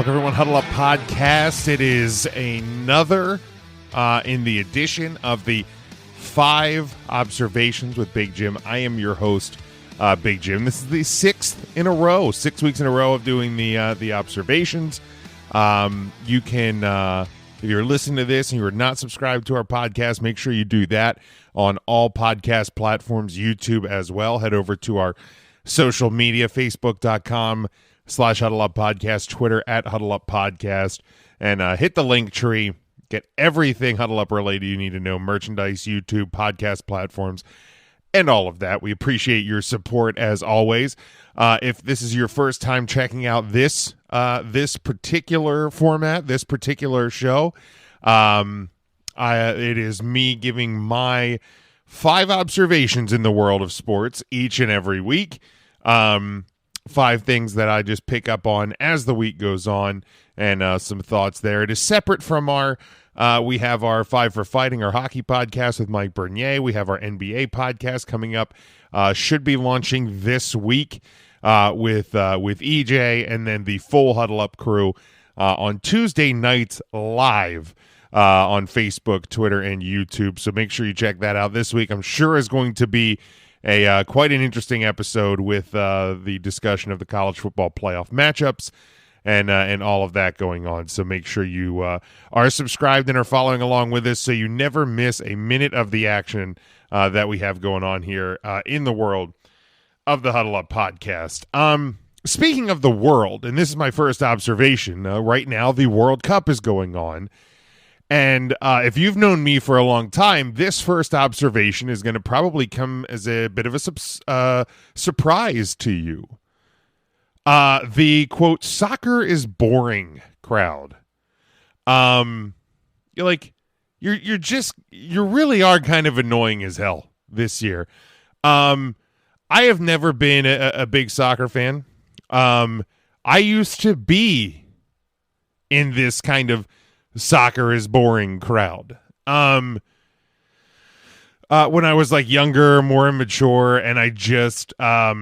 Welcome, everyone. Huddle Up Podcast. It is another in the edition of the 5 Observations with Big Jim. I am your host, Big Jim. This is the 6th in a row, 6 weeks in a row of doing the observations. You can, if you're listening to this and you're not subscribed to our podcast, make sure you do that on all podcast platforms, YouTube as well. Head over to our social media, facebook.com/Huddle Up Podcast, Twitter @Huddle Up Podcast, and hit the link tree. Get everything Huddle Up related you need to know: merchandise, YouTube, podcast platforms, and all of that. We appreciate your support as always. If this is your first time checking out this particular format, this particular show, it is me giving my 5 observations in the world of sports each and every week. 5 things that I just pick up on as the week goes on, and some thoughts there. It is separate from our, we have our 5 for Fighting, our hockey podcast with Mike Bernier. We have our NBA podcast coming up, should be launching this week with EJ, and then the full Huddle Up crew on Tuesday nights live on Facebook, Twitter, and YouTube. So make sure you check that out. This week I'm sure is going to be a quite an interesting episode with the discussion of the college football playoff matchups and all of that going on. So make sure you are subscribed and are following along with us so you never miss a minute of the action that we have going on here in the world of the Huddle Up Podcast. Speaking of the world, and this is my first observation, right now the World Cup is going on. And if you've known me for a long time, this first observation is going to probably come as a bit of a surprise to you. The, quote, "soccer is boring" crowd. You really are kind of annoying as hell this year. I have never been a big soccer fan. I used to be in this kind of soccer is boring crowd. When I was like younger, more immature, and I just I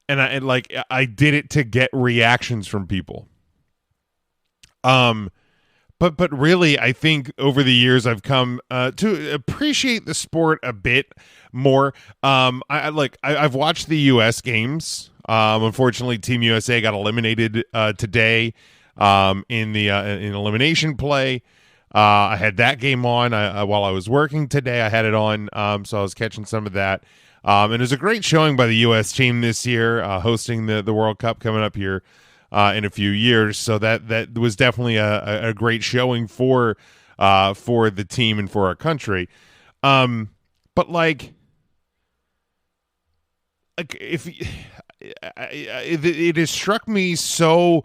did it to get reactions from people. But really, I think over the years I've come to appreciate the sport a bit more. I've watched the U.S. games. Unfortunately, Team USA got eliminated today. In elimination play. I had that game on while I was working today. I had it on, so I was catching some of that. And it was a great showing by the U.S. team this year, hosting the World Cup coming up here in a few years. So that was definitely a great showing for the team and for our country. But if it has struck me so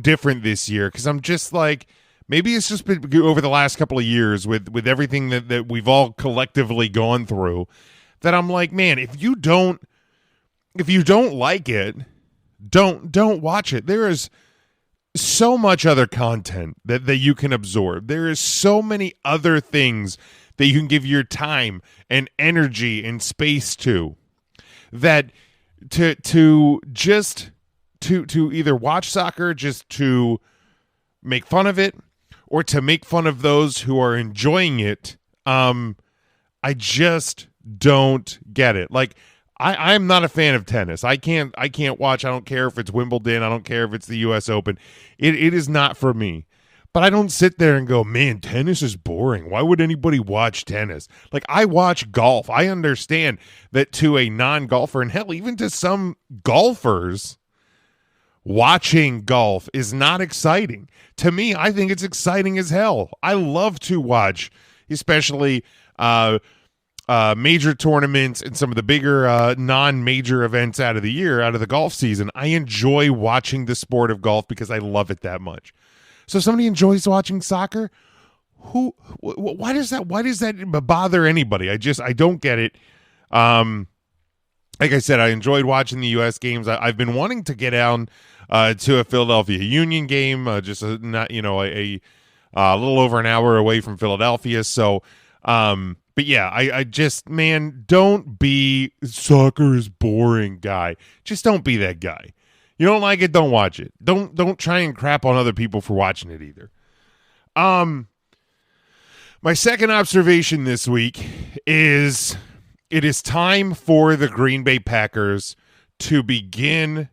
different this year, because I'm just like, maybe it's just been over the last couple of years with everything that we've all collectively gone through, that I'm like, man, if you don't like it, don't watch it. There is so much other content that you can absorb. There is so many other things that you can give your time and energy and space to, that to either watch soccer just to make fun of it, or to make fun of those who are enjoying it. I just don't get it. Like, I'm not a fan of tennis. I can't watch. I don't care if it's Wimbledon. I don't care if it's the U.S. Open. It is not for me. But I don't sit there and go, man, tennis is boring. Why would anybody watch tennis? Like, I watch golf. I understand that to a non-golfer, and hell, even to some golfers, watching golf is not exciting. To me, I think it's exciting as hell. I love to watch, especially major tournaments and some of the bigger non-major events out of the year, out of the golf season. I enjoy watching the sport of golf because I love it that much. So if somebody enjoys watching soccer, why does that bother anybody? I don't get it. Like I said, I enjoyed watching the U.S. games. I've been wanting to get down to a Philadelphia Union game, a little over an hour away from Philadelphia. So, but yeah, I just, man, don't be soccer is boring guy. Just don't be that guy. You don't like it, don't watch it. Don't try and crap on other people for watching it either. My second observation this week is it is time for the Green Bay Packers to begin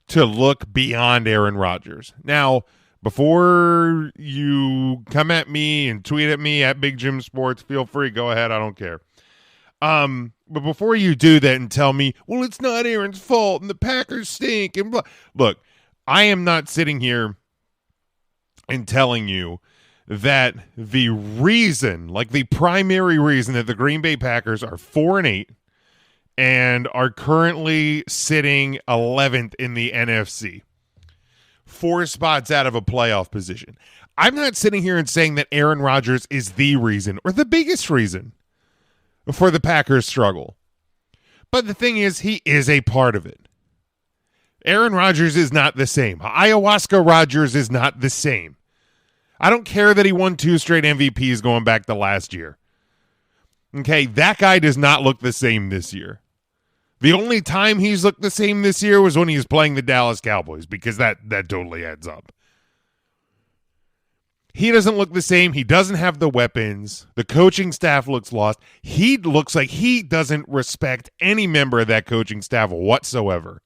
to look beyond Aaron Rodgers. Now, before you come at me and tweet at me at Big Jim Sports, feel free, go ahead, I don't care. But before you do that and tell me, well, it's not Aaron's fault and the Packers stink and blah. Look, I am not sitting here and telling you that the reason, like the primary reason that the Green Bay Packers are 4-8 and are currently sitting 11th in the NFC, 4 spots out of a playoff position. I'm not sitting here and saying that Aaron Rodgers is the reason or the biggest reason for the Packers' struggle. But the thing is, he is a part of it. Aaron Rodgers is not the same. Ayahuasca Rodgers is not the same. I don't care that he won 2 straight MVPs going back to last year. Okay, that guy does not look the same this year. The only time he's looked the same this year was when he was playing the Dallas Cowboys, because that totally adds up. He doesn't look the same. He doesn't have the weapons. The coaching staff looks lost. He looks like he doesn't respect any member of that coaching staff whatsoever.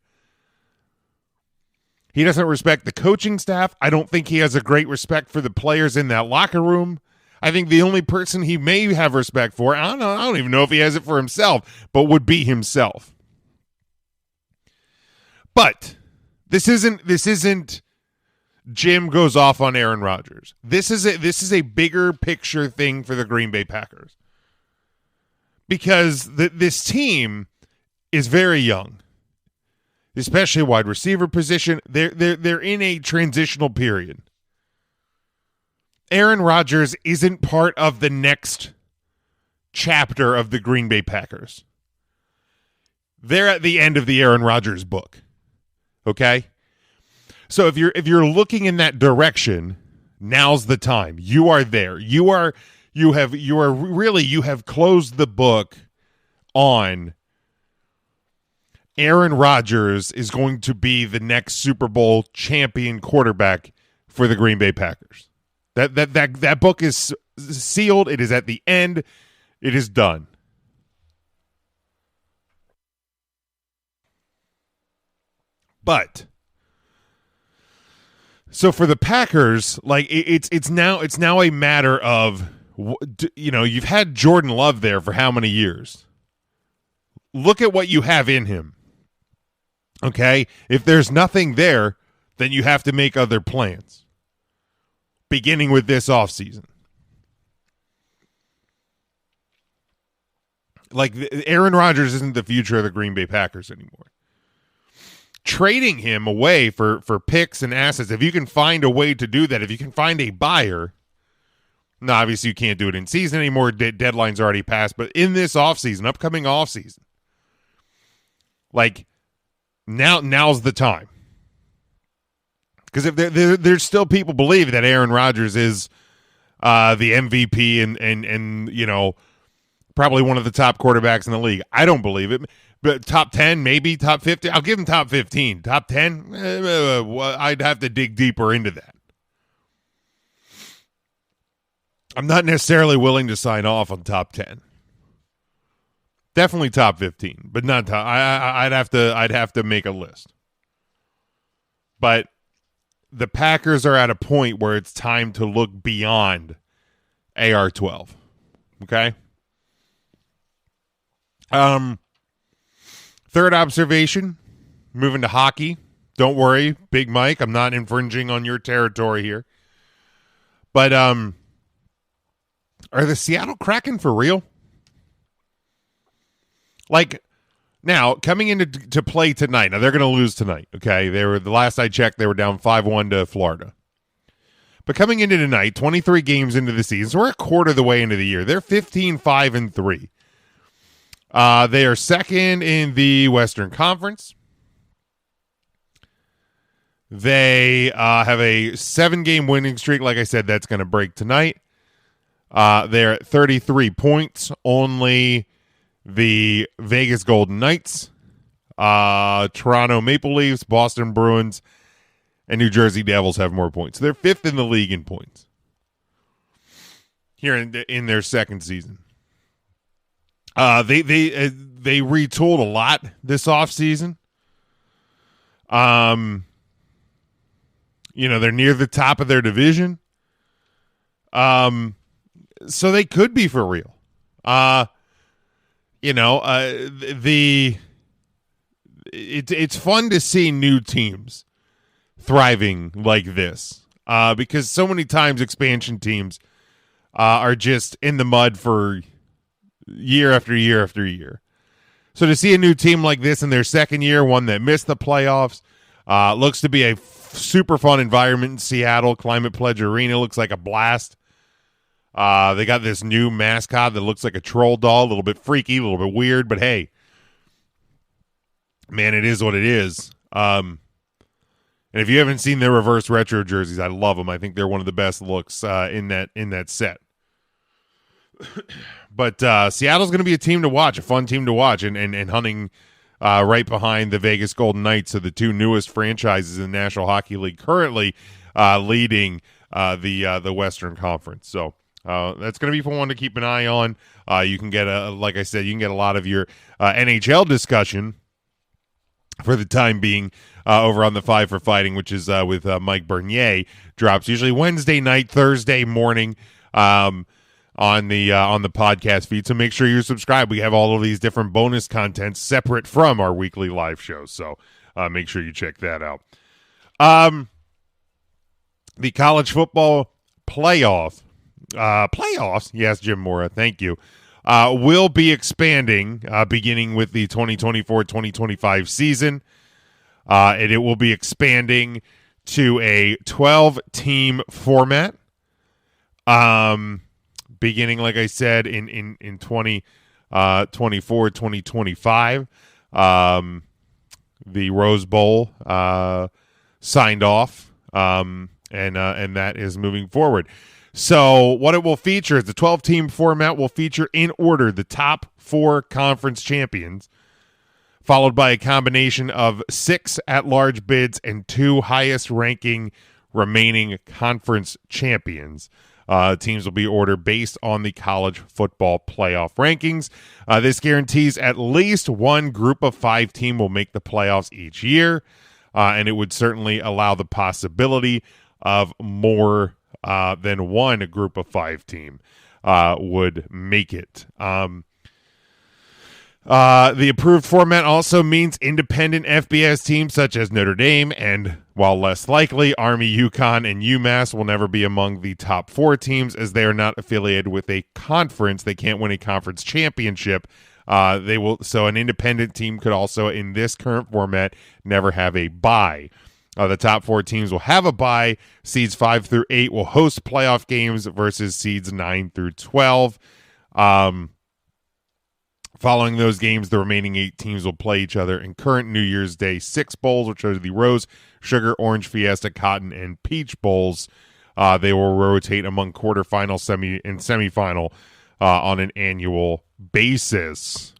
He doesn't respect the coaching staff. I don't think he has a great respect for the players in that locker room. I think the only person he may have respect for, I don't even know if he has it for himself, but would be himself. But this isn't Jim goes off on Aaron Rodgers. This is a bigger picture thing for the Green Bay Packers. Because this team is very young. Especially wide receiver position. They're in a transitional period. Aaron Rodgers isn't part of the next chapter of the Green Bay Packers. They're at the end of the Aaron Rodgers book. Okay? So if you're looking in that direction, now's the time. You are there. You have closed the book on Aaron Rodgers is going to be the next Super Bowl champion quarterback for the Green Bay Packers. That book is sealed. It is at the end. It is done. But so for the Packers, like it's now a matter of, you know, you've had Jordan Love there for how many years? Look at what you have in him. Okay? If there's nothing there, then you have to make other plans. Beginning with this offseason. Like, Aaron Rodgers isn't the future of the Green Bay Packers anymore. Trading him away for picks and assets, if you can find a way to do that, if you can find a buyer, now obviously you can't do it in season anymore, deadline's already passed, but in this offseason, upcoming offseason, like, now's the time. Because if there's still people believe that Aaron Rodgers is the MVP and you know, probably one of the top quarterbacks in the league. I don't believe it. But top 10, maybe top 50. I'll give him top 15. Top 10, I'd have to dig deeper into that. I'm not necessarily willing to sign off on top 10. Definitely top 15, but not top. I'd have to make a list. But the Packers are at a point where it's time to look beyond AR-12. Okay? Third observation, moving to hockey. Don't worry, Big Mike, I'm not infringing on your territory here. But are the Seattle Kraken for real? Like, now, coming into play tonight, now they're going to lose tonight, okay? The last I checked, they were down 5-1 to Florida. But coming into tonight, 23 games into the season, so we're a quarter of the way into the year. They're 15-5-3. They are second in the Western Conference. They have a 7-game winning streak. Like I said, that's going to break tonight. They're at 33 points. Only the Vegas Golden Knights Toronto Maple Leafs, Boston Bruins, and New Jersey Devils have more points. They're fifth in the league in points here in their second season. They retooled a lot this offseason. They're near the top of their division. So they could be for real. It's fun to see new teams thriving like this. Because so many times expansion teams are just in the mud for year after year after year. So to see a new team like this in their second year, one that missed the playoffs, looks to be a super fun environment in Seattle. Climate Pledge Arena looks like a blast. They got this new mascot that looks like a troll doll, a little bit freaky, a little bit weird, but hey, man, it is what it is. And if you haven't seen their reverse retro jerseys, I love them. I think they're one of the best looks in that set. But Seattle's going to be a team to watch, a fun team to watch, and hunting right behind the Vegas Golden Knights, so the two newest franchises in the National Hockey League, currently leading the Western Conference. So that's going to be one to keep an eye on. You can get like I said, you can get a lot of your NHL discussion for the time being over on the Five for Fighting, which is with Mike Bernier. Drops usually Wednesday night, Thursday morning. On the podcast feed, so make sure you're subscribed. We have all of these different bonus contents separate from our weekly live shows, so make sure you check that out. The college football playoffs, yes, Jim Mora, thank you, will be expanding beginning with the 2024-2025 season, and it will be expanding to a 12-team format. Beginning, like I said, in 2024, 2025, the Rose Bowl signed off, and that is moving forward. So what it will feature is the 12-team format will feature in order the top 4 conference champions, followed by a combination of 6 at-large bids and 2 highest-ranking remaining conference champions. Teams will be ordered based on the college football playoff rankings. This guarantees at least one group of 5 team will make the playoffs each year, and it would certainly allow the possibility of more than one group of 5 team would make it. The approved format also means independent FBS teams such as Notre Dame and, while less likely, Army, UConn, and UMass will never be among the top 4 teams as they are not affiliated with a conference. They can't win a conference championship. So an independent team could also, in this current format, never have a bye. The top 4 teams will have a bye. Seeds 5 through 8 will host playoff games versus seeds 9 through 12. Following those games, the remaining 8 teams will play each other in current New Year's Day 6 bowls, which are the Rose, Sugar, Orange, Fiesta, Cotton, and Peach bowls. They will rotate among quarterfinal, semi, and semifinal on an annual basis.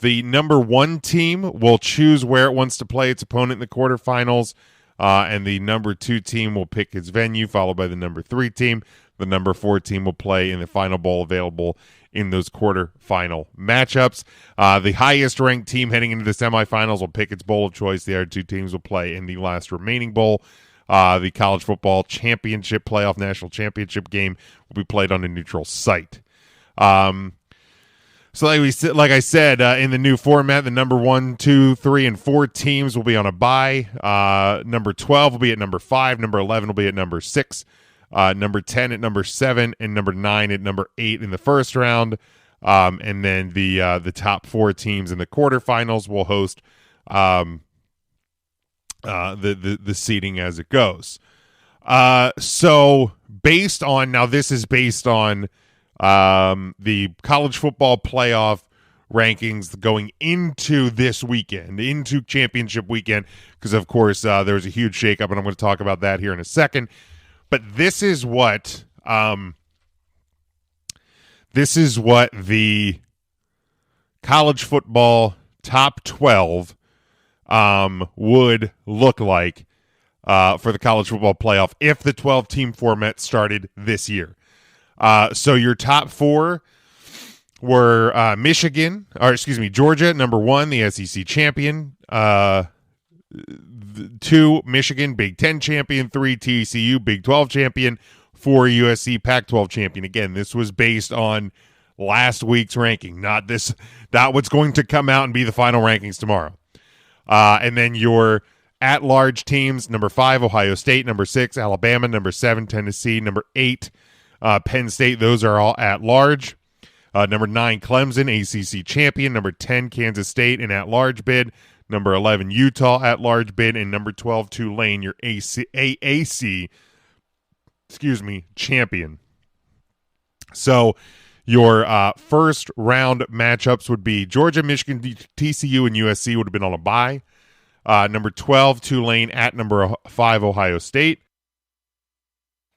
The number 1 team will choose where it wants to play its opponent in the quarterfinals. And the number 2 team will pick its venue, followed by the number 3 team. The number 4 team will play in the final bowl available in those quarterfinal matchups. The highest-ranked team heading into the semifinals will pick its bowl of choice. The other 2 teams will play in the last remaining bowl. The college football championship playoff national championship game will be played on a neutral site. So like I said, in the new format, the number 1, 2, 3, and 4 teams will be on a bye. Number 12 will be at number 5. Number 11 will be at number 6. Number 10 at number 7. And number 9 at number 8 in the first round. And then the top 4 teams in the quarterfinals will host the seeding as it goes. So based on, now this is based on the college football playoff rankings going into this weekend, into championship weekend, because of course there was a huge shakeup, and I'm going to talk about that here in a second. But this is what this is what the college football top 12 would look like for the college football playoff if the 12-team format started this year. So your top 4 were Georgia, number 1, the SEC champion. 2, Michigan, Big 10 champion. 3, TCU, Big 12 champion. 4, USC, Pac-12 champion. Again, this was based on last week's ranking, not what's going to come out and be the final rankings tomorrow. And then your at-large teams, number 5, Ohio State, number 6, Alabama, number 7, Tennessee, number 8, Penn State. Those are all at-large. Number 9, Clemson, ACC champion. Number 10, Kansas State, an at-large bid. Number 11, Utah, at-large bid. And number 12, Tulane, your AAC champion. So your first round matchups would be Georgia, Michigan, TCU, and USC would have been on a bye. Number 12, Tulane, at number 5, Ohio State.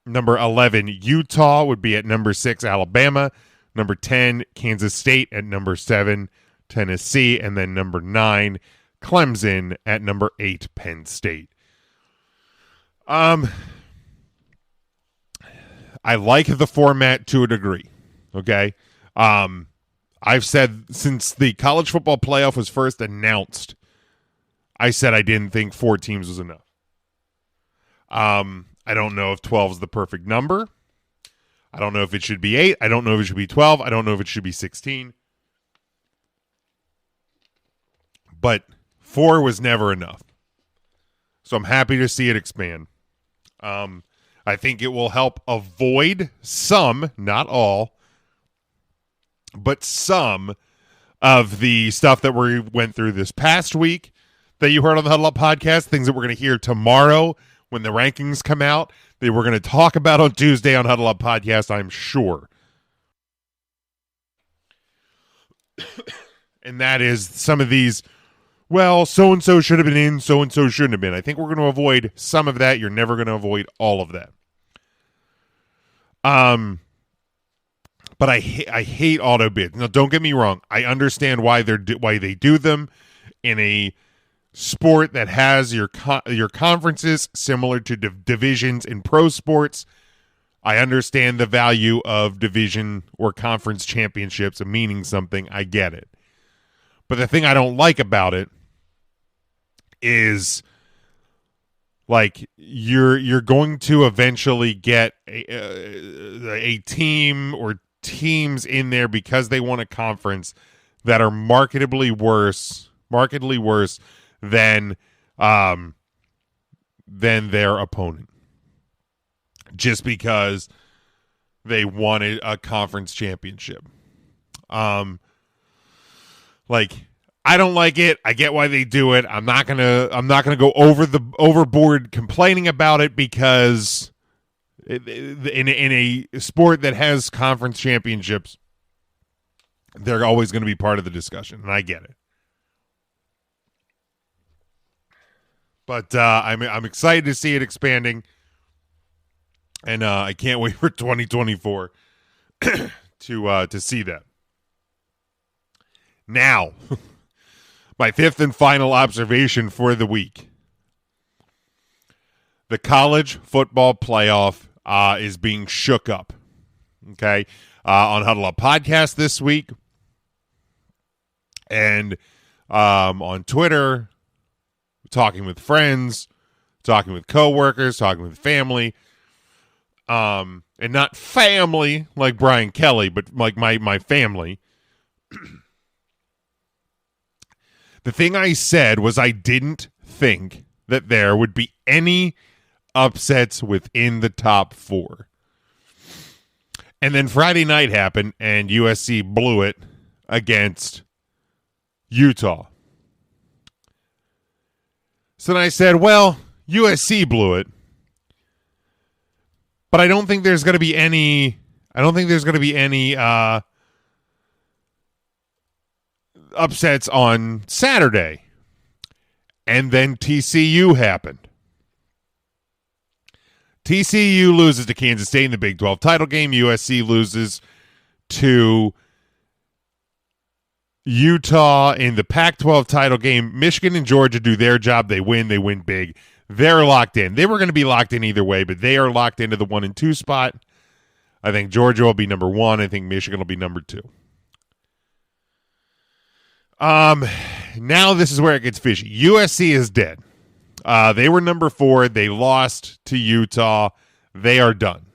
Number 11, Utah would be at number 6, Alabama. Number 10, Kansas State at number 7, Tennessee. And then number 9, Clemson at number 8, Penn State. I like the format to a degree, okay? I've said since the college football playoff was first announced, I said I didn't think 4 teams was enough. I don't know if 12 is the perfect number. I don't know if it should be 8. I don't know if it should be 12. I don't know if it should be 16. But 4 was never enough. So I'm happy to see it expand. I think it will help avoid some, not all, but some of the stuff that we went through this past week that you heard on the Huddle Up podcast, things that we're going to hear tomorrow when the rankings come out, that we're going to talk about on Tuesday on Huddle Up podcast, I'm sure. And that is some of these, well, so-and-so should have been in, so-and-so shouldn't have been. I think we're going to avoid some of that. You're never going to avoid all of that. But I hate auto bids. Now, don't get me wrong. I understand why they do them in a sport that has your conferences similar to divisions in pro sports. I understand the value of division or conference championships and meaning something. I get it. But the thing I don't like about it is, like, you're going to eventually get a team or teams in there because they won a conference that are markedly worse than their opponent, just because they won a conference championship. Like, I don't like it. I get why they do it. I'm not gonna go overboard complaining about it, because in a sport that has conference championships, they're always going to be part of the discussion, and I get it. But I'm excited to see it expanding, and I can't wait for 2024 to see that. Now, my fifth and final observation for the week: the college football playoff is being shook up. Okay, on Huddle Up podcast this week, and on Twitter, talking with friends, talking with coworkers, talking with family, and not family like Brian Kelly, but like my family. The thing I said was I didn't think that there would be any upsets within the top 4. And then Friday night happened, and USC blew it against Utah. So then I said, well, USC blew it, but I don't think there's going to be any upsets on Saturday. And then TCU happened. TCU loses to Kansas State in the Big 12 title game. USC loses to Utah in the Pac-12 title game. Michigan and Georgia do their job. They win big. They're locked in. They were going to be locked in either way, but they are locked into the 1 and 2 spot. I think Georgia will be number 1. I think Michigan will be number 2. Now this is where it gets fishy. USC is dead. They were number 4. They lost to Utah. They are done.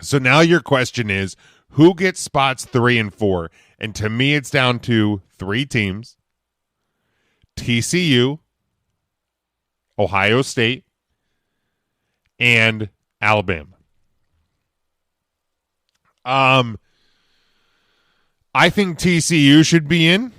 So now your question is, who gets spots 3 and 4? And to me, it's down to 3 teams: TCU, Ohio State, and Alabama. I think TCU should be in.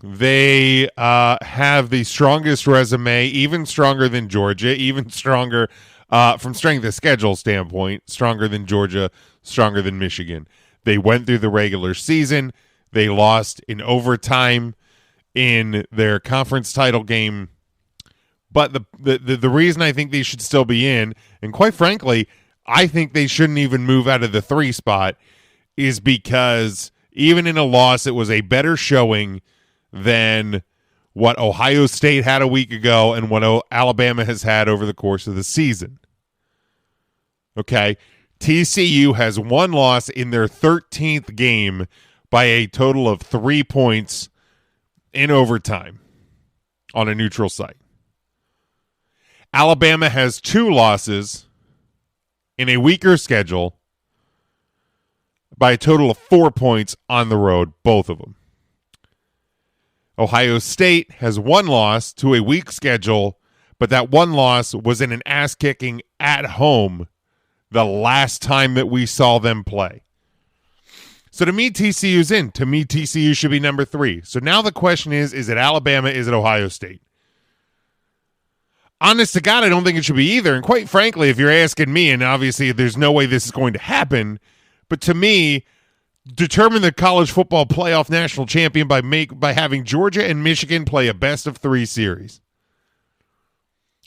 They have the strongest resume, even stronger than Georgia, even stronger from strength of schedule standpoint, stronger than Georgia, stronger than Michigan. They went through the regular season. They lost in overtime in their conference title game. But the reason I think they should still be in, and quite frankly, I think they shouldn't even move out of the 3 spot, is because even in a loss, it was a better showing than what Ohio State had a week ago and what Alabama has had over the course of the season. Okay? TCU has 1 loss in their 13th game by a total of 3 points in overtime on a neutral site. Alabama has 2 losses in a weaker schedule by a total of 4 points on the road, both of them. Ohio State has 1 loss to a weak schedule, but that 1 loss was in an ass-kicking at home the last time that we saw them play. So to me, TCU's in. To me, TCU should be number 3. So now the question is it Alabama? Is it Ohio State? Honest to God, I don't think it should be either. And quite frankly, if you're asking me, and obviously there's no way this is going to happen, but to me, determine the college football playoff national champion by having Georgia and Michigan play a best-of-3 series.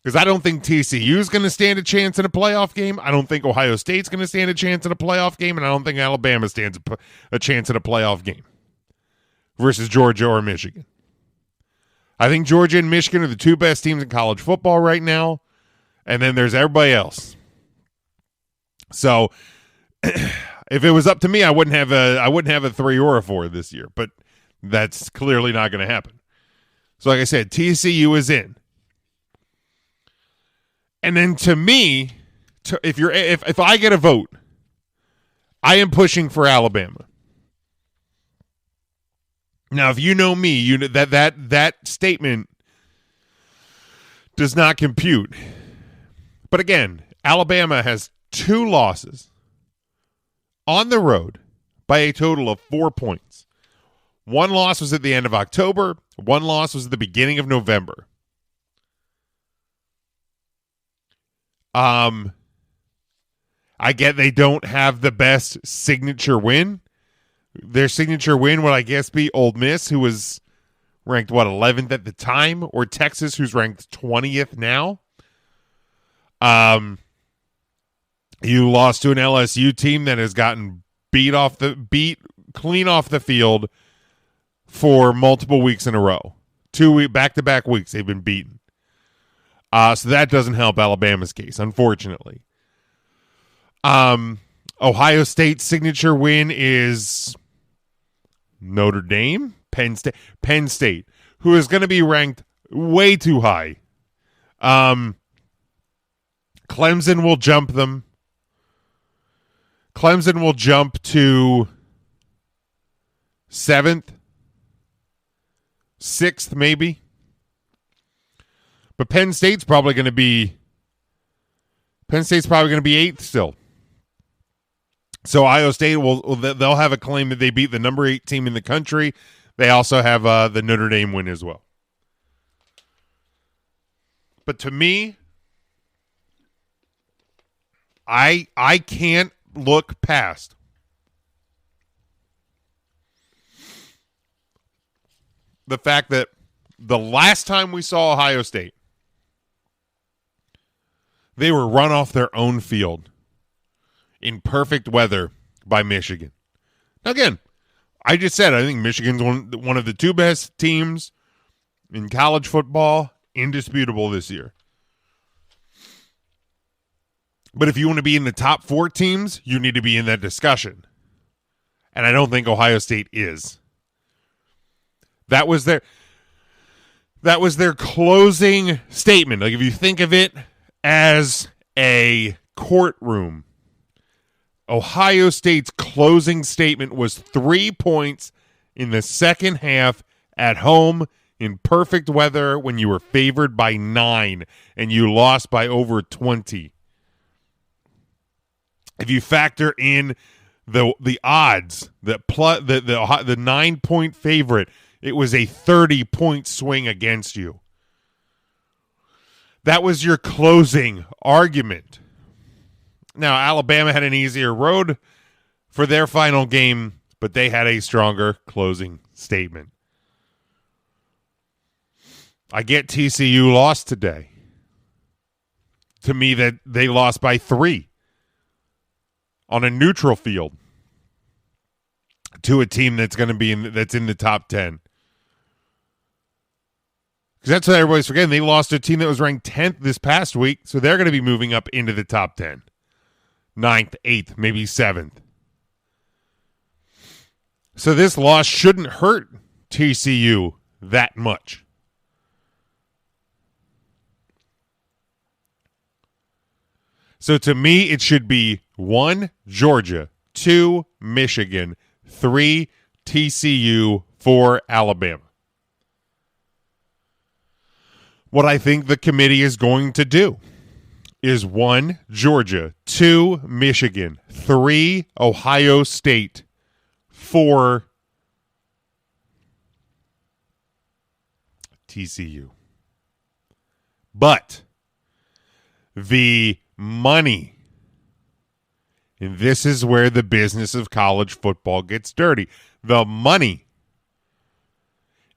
Because I don't think TCU is going to stand a chance in a playoff game. I don't think Ohio State's going to stand a chance in a playoff game. And I don't think Alabama stands a chance in a playoff game versus Georgia or Michigan. I think Georgia and Michigan are the 2 best teams in college football right now. And then there's everybody else. So if it was up to me, I wouldn't have a 3 or a 4 this year. But that's clearly not going to happen. So like I said, TCU is in. And then to me, if I get a vote, I am pushing for Alabama. Now, if you know me, you know that statement does not compute. But again, Alabama has 2 losses on the road by a total of 4 points. 1 loss was at the end of October. 1 loss was at the beginning of November. I get they don't have the best signature win. Their signature win would, I guess, be Ole Miss, who was ranked, 11th at the time, or Texas, who's ranked 20th now. You lost to an LSU team that has gotten beat clean off the field for multiple weeks in a row. 2 back-to-back weeks they've been beaten. So that doesn't help Alabama's case, unfortunately. Ohio State's signature win is Notre Dame, Penn State, who is going to be ranked way too high. Clemson will jump them. Clemson will jump to 7th, 6th maybe. But Penn State's probably going to be 8th still. So Ohio State they'll have a claim that they beat the number 8 team in the country. They also have the Notre Dame win as well. But to me, I can't look past the fact that the last time we saw Ohio State, they were run off their own field in perfect weather by Michigan. Again, I just said I think Michigan's one of the two best teams in college football, indisputable this year. But if you want to be in the top 4 teams, you need to be in that discussion. And I don't think Ohio State is. That was their closing statement. Like, if you think of it as a courtroom, Ohio State's closing statement was 3 points in the second half at home in perfect weather when you were favored by 9 and you lost by over 20. If you factor in the odds, the 9-point favorite, it was a 30-point swing against you. That was your closing argument. Now, Alabama had an easier road for their final game, but they had a stronger closing statement. I get TCU lost today. To me, that they lost by 3 on a neutral field to a team that's going to be that's in the top 10. Because that's what everybody's forgetting. They lost to a team that was ranked 10th this past week, so they're going to be moving up into the top 10. 9th, 8th, maybe 7th. So this loss shouldn't hurt TCU that much. So to me, it should be 1, Georgia, 2, Michigan, 3, TCU, 4, Alabama. What I think the committee is going to do is 1, Georgia, 2, Michigan, 3, Ohio State, 4, TCU. But the money, and this is where the business of college football gets dirty, the money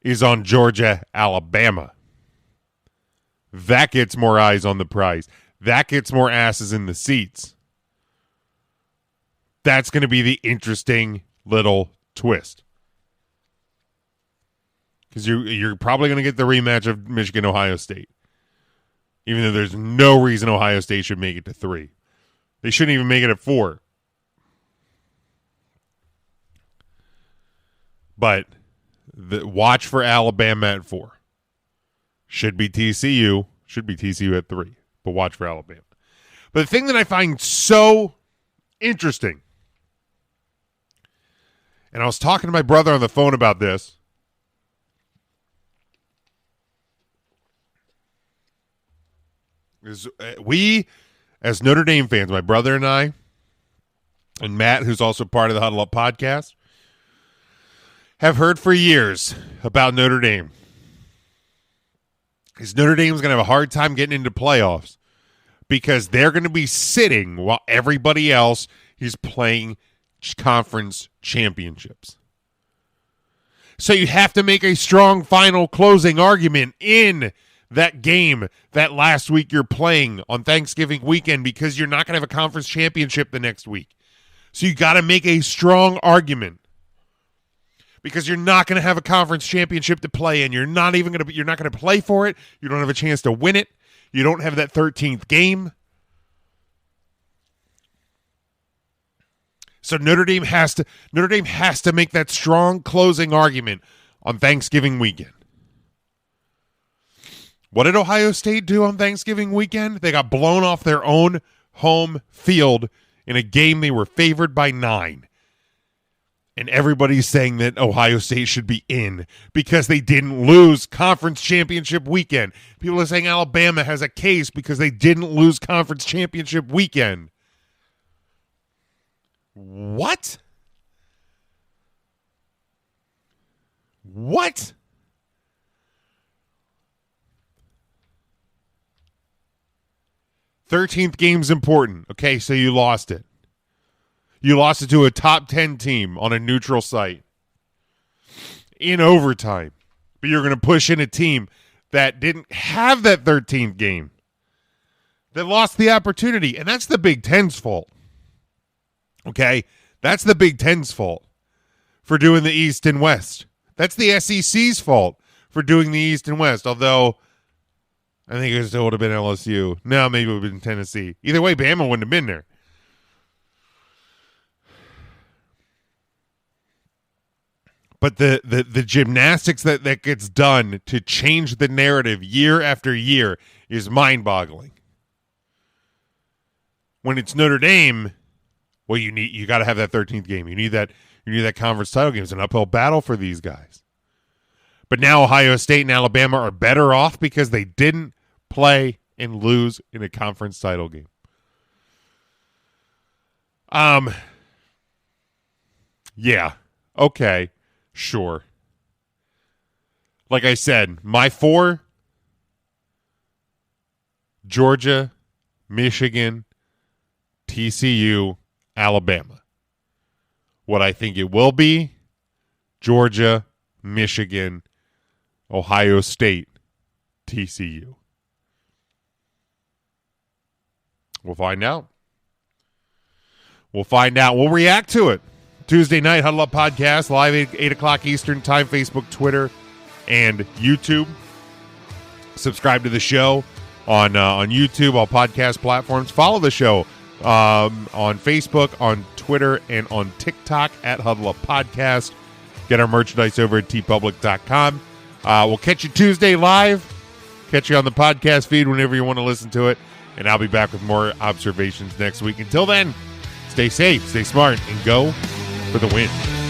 is on Georgia, Alabama. That gets more eyes on the prize. That gets more asses in the seats. That's going to be the interesting little twist. Because you're probably going to get the rematch of Michigan-Ohio State. Even though there's no reason Ohio State should make it to 3. They shouldn't even make it at 4. But watch for Alabama at 4. Should be TCU. Should be TCU at 3. But watch for Alabama. But the thing that I find so interesting, and I was talking to my brother on the phone about this, is we, as Notre Dame fans, my brother and I, and Matt, who's also part of the Huddle Up podcast, have heard for years about Notre Dame. Because Notre Dame's going to have a hard time getting into playoffs because they're going to be sitting while everybody else is playing conference championships. So you have to make a strong final closing argument in that game that last week you're playing on Thanksgiving weekend because you're not going to have a conference championship the next week. So you got to make a strong argument because you're not going to have a conference championship to play in. You're not going to play for it. You don't have a chance to win it. You don't have that 13th game. So Notre Dame has to make that strong closing argument on Thanksgiving weekend. What did Ohio State do on Thanksgiving weekend? They got blown off their own home field in a game they were favored by 9. And everybody's saying that Ohio State should be in because they didn't lose conference championship weekend. People are saying Alabama has a case because they didn't lose conference championship weekend. What? What? "13th game's important." Okay, so you lost it. You lost it to a top 10 team on a neutral site in overtime. But you're going to push in a team that didn't have that 13th game, that lost the opportunity. And that's the Big Ten's fault. Okay? That's the Big Ten's fault for doing the East and West. That's the SEC's fault for doing the East and West. Although, I think it still would have been LSU. No, maybe it would have been Tennessee. Either way, Bama wouldn't have been there. But the gymnastics that gets done to change the narrative year after year is mind-boggling. When it's Notre Dame, well, you got to have that 13th game. You need that conference title game. It's an uphill battle for these guys. But now Ohio State and Alabama are better off because they didn't play and lose in a conference title game. Yeah. Okay. Sure. Like I said, my 4: Georgia, Michigan, TCU, Alabama. What I think it will be: Georgia, Michigan, Ohio State, TCU. We'll find out. We'll react to it. Tuesday night, Huddle Up Podcast, live 8 o'clock Eastern Time, Facebook, Twitter, and YouTube. Subscribe to the show on YouTube, all podcast platforms. Follow the show on Facebook, on Twitter, and on TikTok at Huddle Up Podcast. Get our merchandise over at tpublic.com. We'll catch you Tuesday live. Catch you on the podcast feed whenever you want to listen to it. And I'll be back with more observations next week. Until then, stay safe, stay smart, and go for the win.